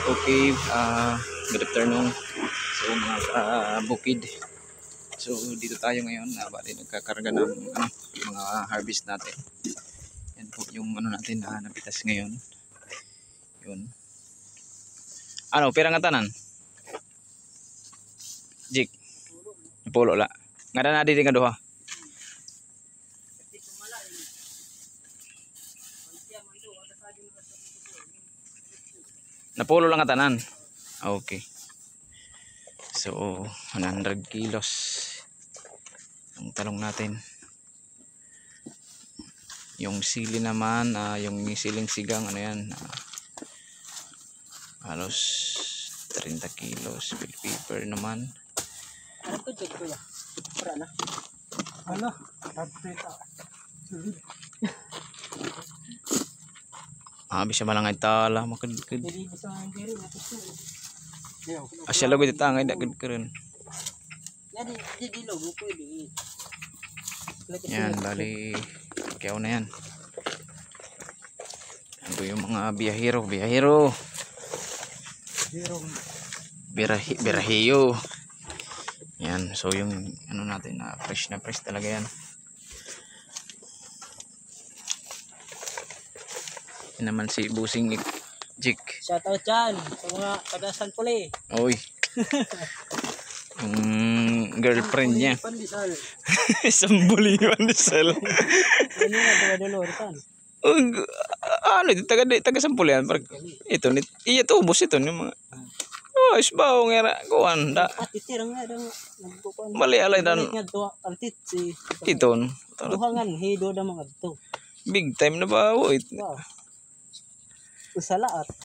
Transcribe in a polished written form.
Okay, good afternoon. So mga bukid. So dito tayo ngayon, bali nagkakarga ng mga harvest natin. Yan po yung natin na napitas ngayon. Yun. Ano, pira nga tanan? Jik. Pulo la. Ngada na di nga duha. Napulo lang nga tanan. Okay. So 100 kilos ang talong natin. Yung sili naman, yung siling sigang, ano yan, halos 30 kilos. Bell pepper naman. Ano to, Jek, kuya? Para na. Ano? Tapita. Bisa malangay tala. Makadkad. Hindi bisa ang diri. Asya lago dito ang idagad ka rin. Yan, di logo pwede. Yan, bali. Kaya na yan. Ito yung mga biyahero. Birahiyo. Yan, so yung natin na fresh talaga yan. Yan naman si Busing Jik. Shoutout dyan sa mga kadasan puli. Oy. Yung girlfriend niya. Pandesal. Sambuli pandesal. Ano nga doloritan? Ano ito taga sampulian. Ito iya to ubos ito ni mga. Oh, isbaw nga kuan da. Titirang nga dang nagkukuan. Mali alay dan. Nga to altit si. Iton. Duhangan hido da mga to. Big time na ba? Wait. Wow. Usalaat.